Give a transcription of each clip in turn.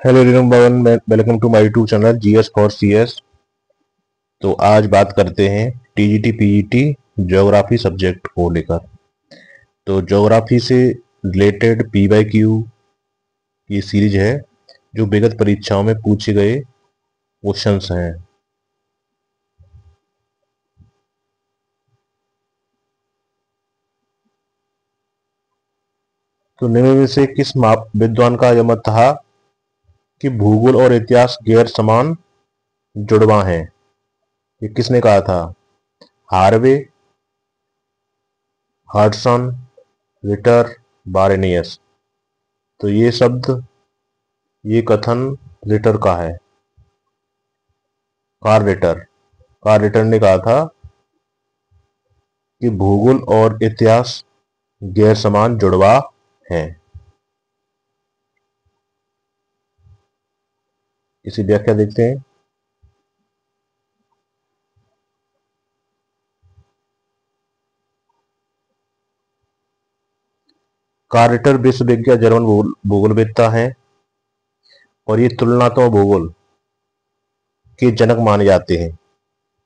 Hello everyone, welcome to my YouTube channel GS for CS. तो आज बात करते हैं टीजीटी पीजीटी ज्योग्राफी सब्जेक्ट को लेकर। तो ज्योग्राफी से रिलेटेड पी बाई क्यू की सीरीज है जो विगत परीक्षाओं में पूछे गए क्वेश्चंस हैं। तो निम्न में से किस विद्वान का यह मत था कि भूगोल और इतिहास गैर समान जुड़वां हैं? ये किसने कहा था? Harvey, Hudson, Ritter, Varenius. तो ये कथन रिटर का है। कार्ल रिटर ने कहा था कि भूगोल और इतिहास गैर समान जुड़वा हैं। इसी व्याख्या देखते हैं। कार्ल रिटर विश्वविज्ञ जर्मन भूगोलवेत्ता हैं और ये तुलनात्मक भूगोल के जनक माने जाते हैं।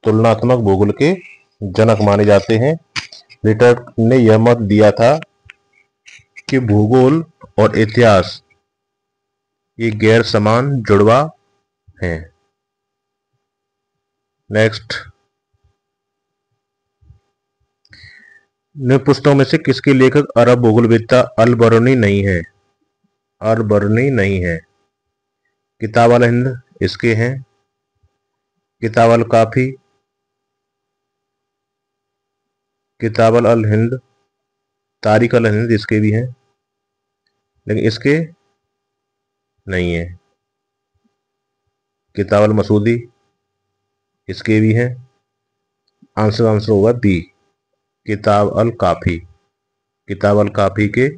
तुलनात्मक भूगोल के जनक माने जाते हैं। रिटर ने यह मत दिया था कि भूगोल और इतिहास ये गैर समान जुड़वा हैं। नेक्स्ट, निम्न पुस्तकों में से किसके लेखक अरब भूगोलवेत्ता अल बरूनी नहीं है? अल बरूनी नहीं है। किताब अल हिंद इसके हैं, किताब अल काफी, किताब अल हिंद, तारीख अल हिंद इसके भी हैं, लेकिन इसके नहीं है। किताब अल मसूदी इसके भी हैं। आंसर होगा बी, किताब अल काफी। किताब अल काफी के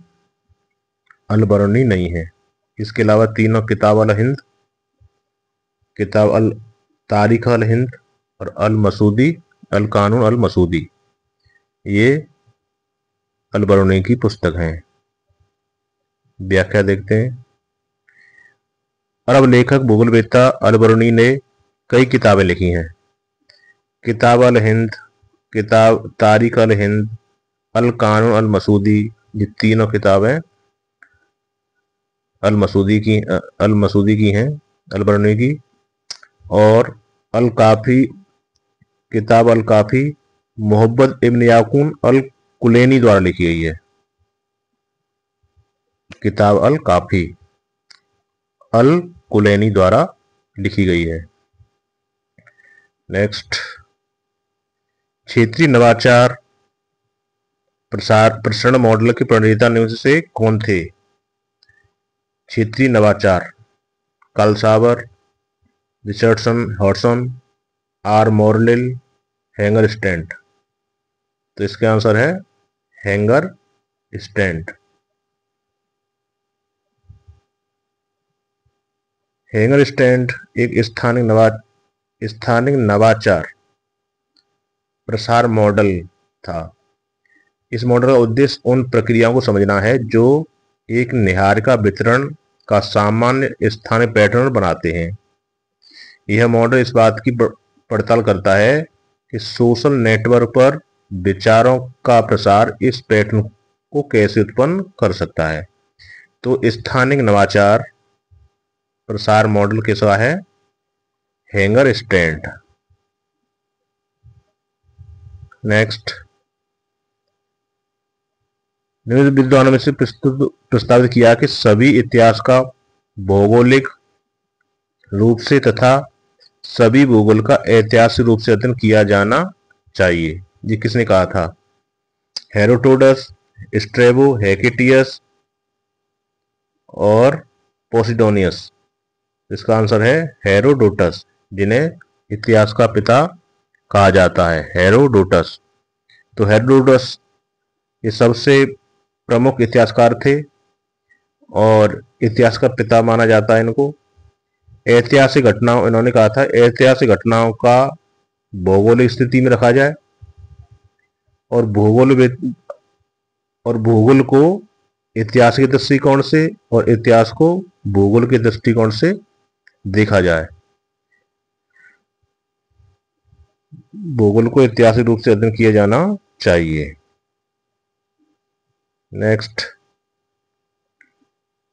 अल बरूनी नहीं है। इसके अलावा तीनों किताब अल हिंद, किताब अल तारीख अल हिंद और अल मसूदी, अल कानून अल मसूदी, ये अल बरूनी की पुस्तक हैं। व्याख्या देखते हैं। अरब लेखक भूगोलवेत्ता अल बरूनी ने कई किताबें लिखी हैं। किताब अल हिंद, किताब तारीख अल हिंद, अल कानून अल मसूदी, ये तीनों किताबें अल मसूदी की हैं, अल बरूनी की। और अल काफी, किताब अल काफी मोहब्बत इब्न याकून अल कुलैनी द्वारा लिखी गई है। किताब अल काफी अल कुलैनी द्वारा लिखी गई है। नेक्स्ट, क्षेत्रीय नवाचार प्रसारण मॉडल के प्रणेता निम्न से कौन थे? क्षेत्रीय नवाचार Carl Sauer, Richardson Hodson, R Morrill, Hagerstrand. तो इसका आंसर है हैंगर स्टैंड। हैंगर स्टैंड एक स्थानिक नवाचार प्रसार मॉडल था। इस मॉडल का उद्देश्य उन प्रक्रियाओं को समझना है जो एक निहारिका वितरण का सामान्य स्थानीय पैटर्न बनाते हैं। यह मॉडल इस बात की पड़ताल करता है कि सोशल नेटवर्क पर विचारों का प्रसार इस पैटर्न को कैसे उत्पन्न कर सकता है। तो स्थानिक नवाचार प्रसार मॉडल कैसा है? Hanger stand. नेक्स्ट, निम्न विद्वानों में से प्रस्तावित किया कि सभी इतिहास का भौगोलिक रूप से तथा सभी भूगोल का ऐतिहासिक रूप से अध्ययन किया जाना चाहिए। ये किसने कहा था? हेरोडोटस, स्ट्रेबो, हेकेटियस और पोसिडोनियस। इसका आंसर है हेरोडोटस, जिन्हें इतिहास का पिता कहा जाता है, हेरोडोटस। तो हेरोडोटस ये सबसे प्रमुख इतिहासकार थे और इतिहास का पिता माना जाता है इनको। ऐतिहासिक घटनाओं, इन्होंने कहा था ऐतिहासिक घटनाओं का भौगोलिक स्थिति में रखा जाए और भूगोल को इतिहास के दृष्टिकोण से और इतिहास को भूगोल के दृष्टिकोण से देखा जाए। भूगोल को ऐतिहासिक रूप से अध्ययन किया जाना चाहिए। नेक्स्ट,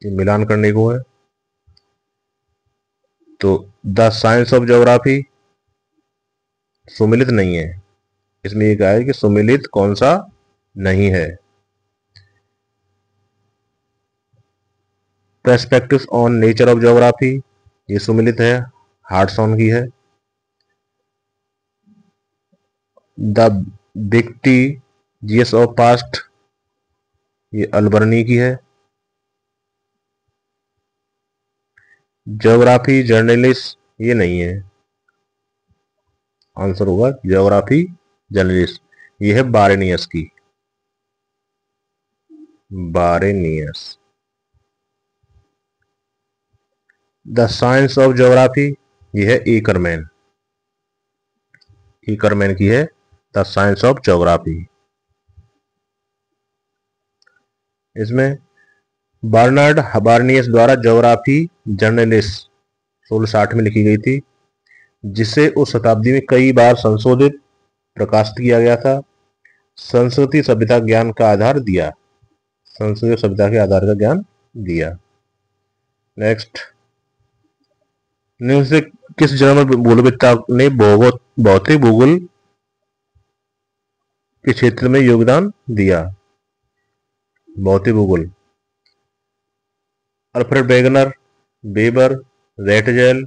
ये मिलान करने को है। तो द साइंस ऑफ ज्योग्राफी सुमिलित नहीं है। इसमें ये कहा है कि सुमिलित कौन सा नहीं है। Perspectives on nature of geography, ये सुमिलित है, हार्टसॉन की है। The big T GS of past, ये अल्बर्नी की है। ज्योग्राफी जर्नलिस्ट, ये नहीं है। आंसर होगा ज्योग्राफी जर्नलिस्ट, ये है बारेनियस की, बारेनियस। द साइंस ऑफ ज्योग्राफी, ये है एकरमैन, एकरमैन की है द साइंस ऑफ ज्योग्राफी। इसमें बर्नार्ड हबार्नियस द्वारा ज्योग्राफी जर्नलिस्ट 1660 में लिखी गई थी, जिसे उस शताब्दी में कई बार संशोधित प्रकाशित किया गया था। संस्कृति सभ्यता ज्ञान का आधार दिया, संस्कृति सभ्यता के आधार का ज्ञान दिया। नेक्स्ट, निम्न से किस जर्मन भूगोलविद्ता ने भौतिक भूगोल के क्षेत्र में योगदान दिया? भौतिक भूगोल, Alfred Wegener, Weber, Ratzel,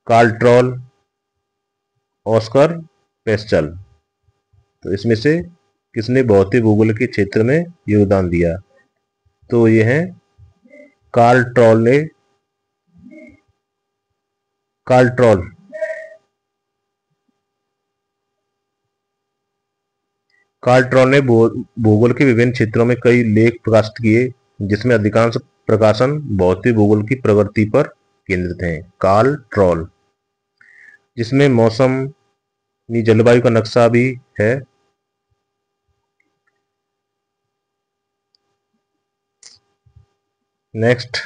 Carl Troll, Oscar Peschel. तो इसमें से किसने भौतिक भूगोल के क्षेत्र में योगदान दिया? तो ये है कार्ल ट्रॉल ने, कार्ल ट्रॉल। कार्ल ट्रॉल ने भूगोल के विभिन्न क्षेत्रों में कई लेख प्रकाशित किए, जिसमें अधिकांश प्रकाशन भौतिक भूगोल की प्रगति पर केंद्रित हैं। कार्ल ट्रॉल, जिसमें मौसम, जलवायु का नक्शा भी है। नेक्स्ट,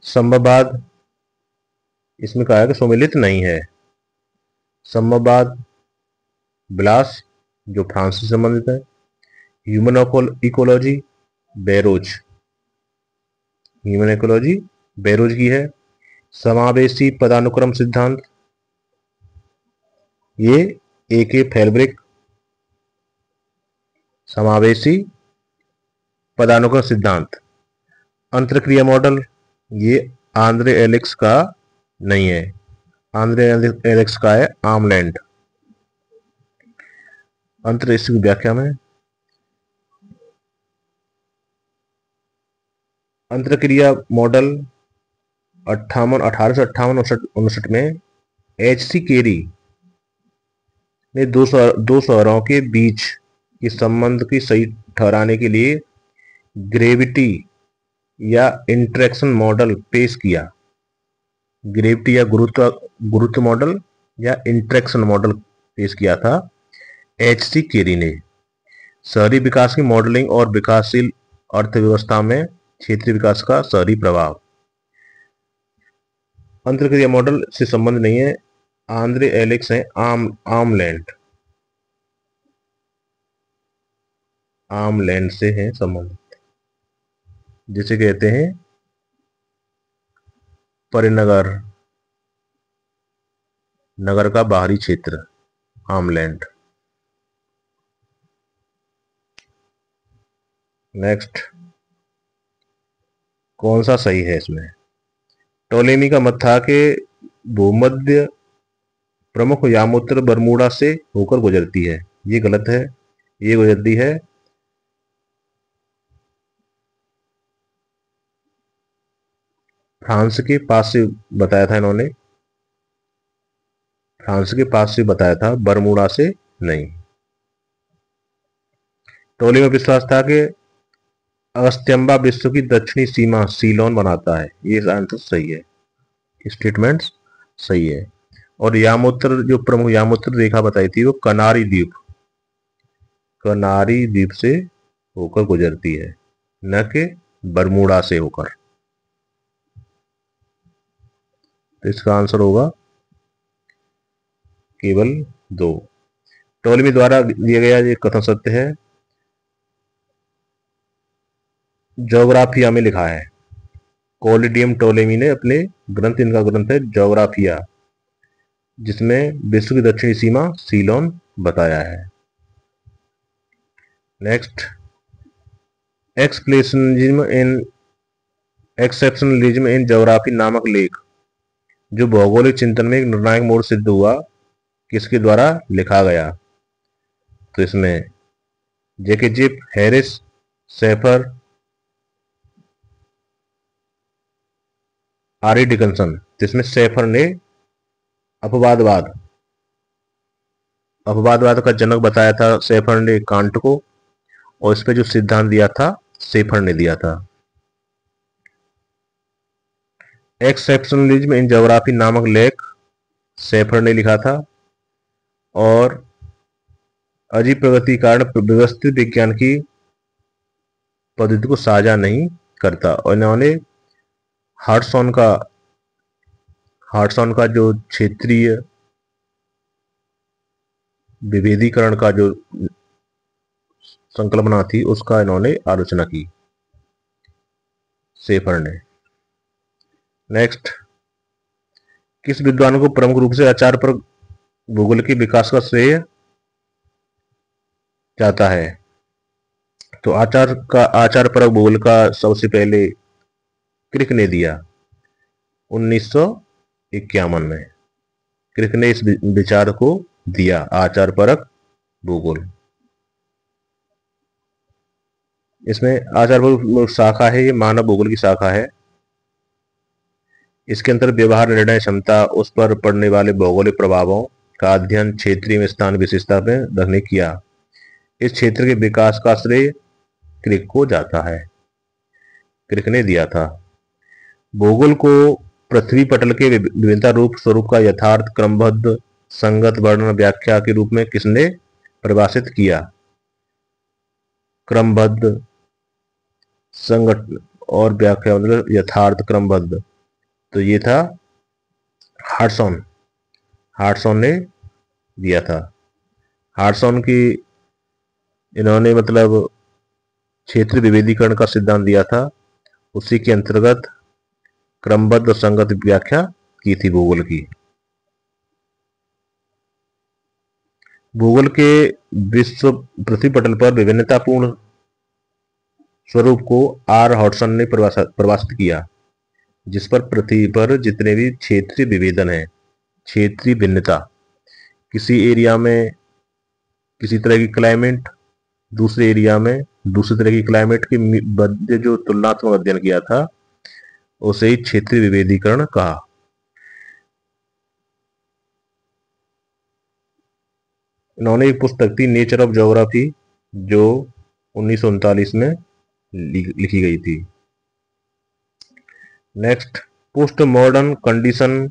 संभववाद, इसमें कहा है कि सुमिलित नहीं है। संभववाद ब्लास, जो फ्रांस से संबंधित है। Human ecology bureaus, human ecology bureaus की है। समावेशी पदानुक्रम सिद्धांत, ये ए.के. फैल्ब्रिक, समावेशी पदानुक्रम सिद्धांत। अंतरक्रिया मॉडल, ये आंद्रे एलेक्स का नहीं है, आंद्रे एलेक्स का है आर्मलैंड। अंतरिक्ष की व्याख्या में अंतरक्रिया मॉडल 1858 में एच.सी. केरी ने दो शहरों के बीच के संबंध की सही ठहराने के लिए ग्रेविटी या इंटरेक्शन मॉडल पेश किया। ग्रेविटी या गुरुत्व मॉडल या इंटरेक्शन मॉडल पेश किया था एच.सी. केरी ने। शहरी विकास की मॉडलिंग और विकासशील अर्थव्यवस्था में क्षेत्रीय विकास का शहरी प्रभाव। अंतरक्रिया मॉडल से संबंध नहीं है, आंद्रे एलेक्स है आर्मलैंड, आर्मलैंड से है संबंधित, जिसे कहते हैं परिनगर, नगर का बाहरी क्षेत्र, आर्मलैंड। नेक्स्ट, कौन सा सही है इसमें? टोलेमी का मत था कि भूमध्य प्रमुख यामूत्र बरमूडा से होकर गुजरती है, ये गलत है, ये गुजरती है फ्रांस के पास से बताया था इन्होंने, फ्रांस के पास से बताया था, बरमूडा से नहीं। टोलेमी में विश्वास था कि अगस्त्यम्बा विश्व की दक्षिणी सीमा सीलोन बनाता है, ये आंसर सही है, स्टेटमेंट सही है। और यामूत्र, जो प्रमुख यामूत्र रेखा बताई थी वो कनारी द्वीप, कनारी द्वीप से होकर गुजरती है, न कि बरमूडा से होकर। तो इसका आंसर होगा केवल 2। टोलेमी द्वारा दिया गया ये कथन सत्य है। ज्योग्राफिया में लिखा है, कोलिडियम टोलेमी ने अपने ग्रंथ, इनका ग्रंथ है ज्योग्राफिया, जिसमें विश्व की दक्षिणी सीमा सीलोन बताया है। नेक्स्ट, एक्सेप्शनलिज्म इन ज्योग्राफी नामक लेख जो भौगोलिक चिंतन में एक निर्णायक मोड़ सिद्ध हुआ, किसके द्वारा लिखा गया? तो इसमें JK Zipf, Harris, Schaefer, R E Dickinson. जिसमें सेफर ने अपवादवाद अपवादवाद का जनक बताया था सेफर ने कांट को, और इस पे जो सिद्धांत दिया था सेफर ने दिया था। एक्सेप्शनलिज्म इन ज्योग्राफी नामक लेख सेफर ने लिखा था, और अजीब प्रगति के कारण व्यवस्थित विज्ञान की पद्धति को साझा नहीं करता, और इन्होंने हार्टसॉन का जो क्षेत्रीय विभेदीकरण का जो संकल्पना थी उसका इन्होंने आलोचना की, सेफर ने। नेक्स्ट, किस विद्वान को प्रमुख रूप से आचार पर भूगोल के विकास का श्रेय जाता है? तो आचार परक भूगोल का सबसे पहले क्रिक ने दिया 1951 में। क्रिक ने इस विचार को दिया, आचार परक भूगोल। इसमें आचार परक शाखा है, ये मानव भूगोल की शाखा है। इसके अंतर्गत व्यवहार, निर्णय क्षमता, उस पर पड़ने वाले भौगोलिक प्रभावों का अध्ययन क्षेत्रीय में स्थान विशेषता में रखने किया। इस क्षेत्र के विकास का श्रेय क्रिक को जाता है, क्रिक ने दिया था। भूगोल को पृथ्वी पटल के विभिन्न रूप स्वरूप का यथार्थ, क्रमबद्ध, संगत वर्णन व्याख्या के रूप में किसने परिभाषित किया? क्रमबद्ध, संगत और व्याख्या मतलब यथार्थ, क्रमबद्ध, तो ये था हार्टसॉन ने दिया था। हार्टसॉन की इन्होंने मतलब क्षेत्र विभेदीकरण का सिद्धांत दिया था, उसी के अंतर्गत क्रमबद्ध और संगत व्याख्या की थी भूगोल की। भूगोल के विश्व पृथ्वी पटल पर विभिन्नतापूर्ण स्वरूप को आर हॉटसन ने परिभाषित किया, जिस पर पृथ्वी पर जितने भी क्षेत्रीय विभेदन है, क्षेत्रीय भिन्नता, किसी एरिया में किसी तरह की क्लाइमेट, दूसरे एरिया में दूसरी तरह की क्लाइमेट के मध्य जो तुलनात्मक अध्ययन किया था उसे ही क्षेत्रीय विभेदीकरण कहा। इन्होंने एक पुस्तक थी नेचर ऑफ ज्योग्राफी, जो 1939 में लिखी गई थी। Next, post modern condition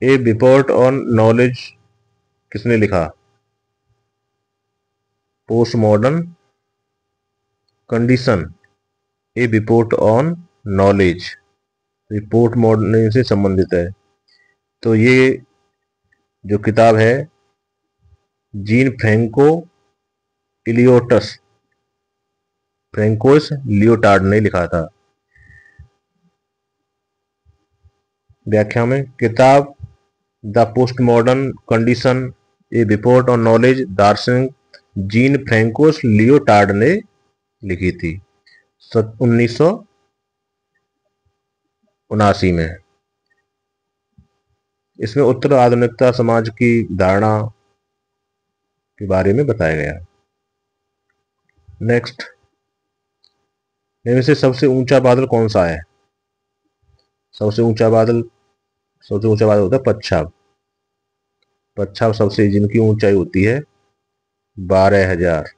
A report on knowledge किसने लिखा? Post modern condition A report on knowledge, report modern से संबंधित है। तो ये जो किताब है जीन फ्रैंकोइस लियोटार्ड ने लिखा था। व्याख्या में, किताब the post modern condition A report on knowledge दार्शनिक जीन फ्रैंकोइस लियोटार्ड ने लिखी थी 1979 में। इसमें उत्तर आधुनिकता समाज की धारणा के बारे में बताया गया। नेक्स्ट, इनमें से सबसे ऊंचा बादल कौन सा है? सबसे ऊंचा बादल होता है पच्छाव। पच्छाव सबसे, जिनकी ऊंचाई होती है 12,000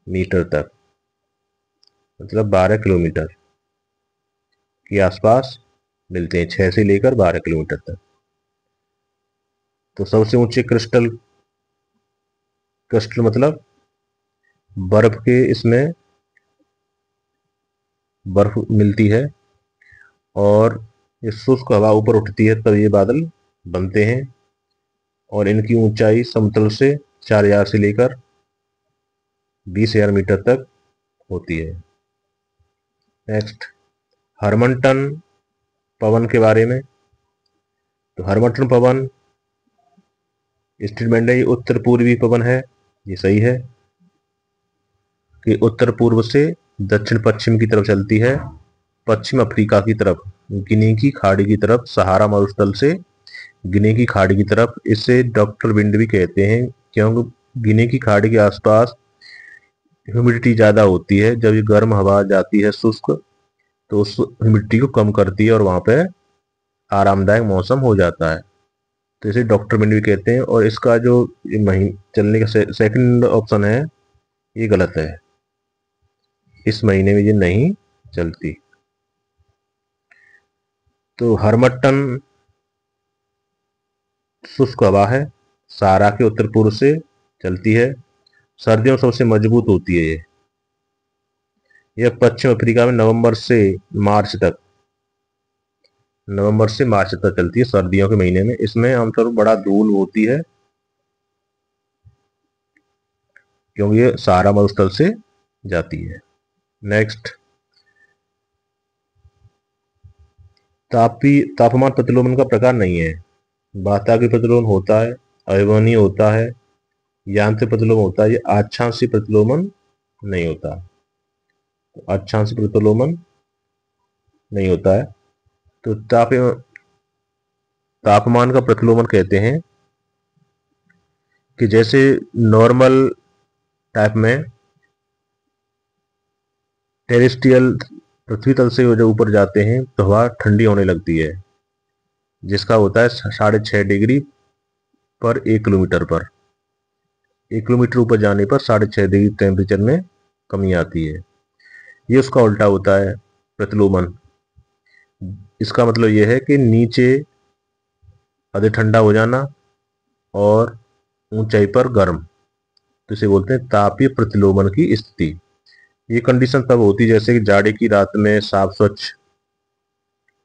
मीटर तक, मतलब 12 किलोमीटर के आसपास मिलते हैं, 6 से लेकर 12 किलोमीटर तक। तो सबसे ऊंचे क्रिस्टल क्रिस्टल मतलब बर्फ के, इसमें बर्फ मिलती है और ये शुष्क हवा ऊपर उठती है तब ये बादल बनते हैं और इनकी ऊंचाई समतल से 4000 से लेकर 20,000 मीटर तक होती है। नेक्स्ट, हरमनटन पवन के बारे में। तो हरमनटन पवन स्टेटमेंट है, ये उत्तर पूर्वी पवन है, ये सही है कि उत्तर पूर्व से दक्षिण पश्चिम की तरफ चलती है, पश्चिम अफ्रीका की तरफ, गिनी की खाड़ी की तरफ, सहारा मरुस्थल से गिनी की खाड़ी की तरफ। इसे डॉक्टर विंड भी कहते हैं क्योंकि गिनी की खाड़ी के आसपास ह्यूमिडिटी ज़्यादा होती है। जब ये गर्म हवा जाती है शुष्क तो उस ह्यूमिडिटी को कम करती है और वहाँ पे आरामदायक मौसम हो जाता है, तो इसे डॉक्टर विंड भी कहते हैं। और इसका जो चलने का सेकंड ऑप्शन है ये गलत है, इस महीने में ये नहीं चलती। तो हरमट्टन शुष्क हवा है, सहारा के उत्तर पूर्व से चलती है, सर्दियों में सबसे मजबूत होती है। यह पश्चिम अफ्रीका में नवंबर से मार्च तक चलती है, सर्दियों के महीने में। इसमें आमतौर पर बड़ा धूल होती है क्योंकि ये सहारा मरुस्थल से जाती है। नेक्स्ट, तापमान प्रतिलोमन का प्रकार नहीं है। बाताकी प्रतिलोमन होता है, अयवनी होता है, यांत्रिक प्रतिलोमन होता है, ये अक्षांशीय प्रतिलोमन नहीं होता। तो अक्षांशीय प्रतिलोमन नहीं होता है। तो तापमान का प्रतिलोमन कहते हैं कि जैसे नॉर्मल टाइप में टेरेस्ट्रियल पृथ्वी तल से जब ऊपर जाते हैं तो हवा ठंडी होने लगती है, जिसका होता है 6.5 डिग्री पर 1 किलोमीटर पर। 1 किलोमीटर ऊपर जाने पर 6.5 डिग्री टेम्परेचर में कमी आती है। ये उसका उल्टा होता है प्रतिलोमन। इसका मतलब यह है कि नीचे अधिक ठंडा हो जाना और ऊंचाई पर गर्म, तो इसे बोलते हैं तापीय प्रतिलोमन की स्थिति। ये कंडीशन तब होती है जैसे कि जाड़े की रात में साफ स्वच्छ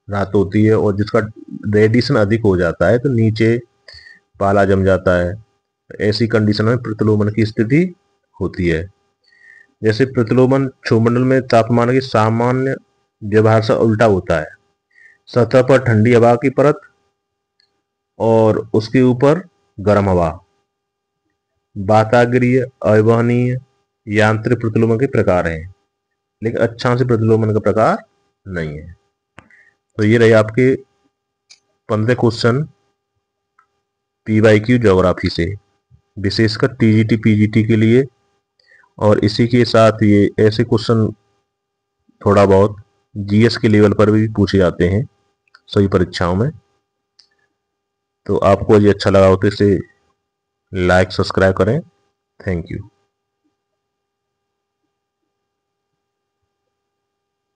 रात होती है और जिसका रेडिएशन अधिक हो जाता है तो नीचे पाला जम जाता है, ऐसी कंडीशन में प्रतिलोमन की स्थिति होती है। जैसे प्रतिलोमन क्षोभमंडल में तापमान के सामान्य व्यवहार से उल्टा होता है। सतह पर ठंडी हवा की परत और उसके ऊपर गर्म हवा। वाताग्रीय, अवहनीय, यांत्रिक प्रतिलोमन के प्रकार हैं, लेकिन अक्षांशीय प्रतिलोमन का प्रकार नहीं है। तो ये रहे आपके 15 क्वेश्चन PYQ ज्योग्राफी से, विशेषकर TGT PGT के लिए। और इसी के साथ ये ऐसे क्वेश्चन थोड़ा बहुत GS के लेवल पर भी पूछे जाते हैं सभी परीक्षाओं में। तो आपको ये अच्छा लगा हो तो इसे लाइक सब्सक्राइब करें। Thank you.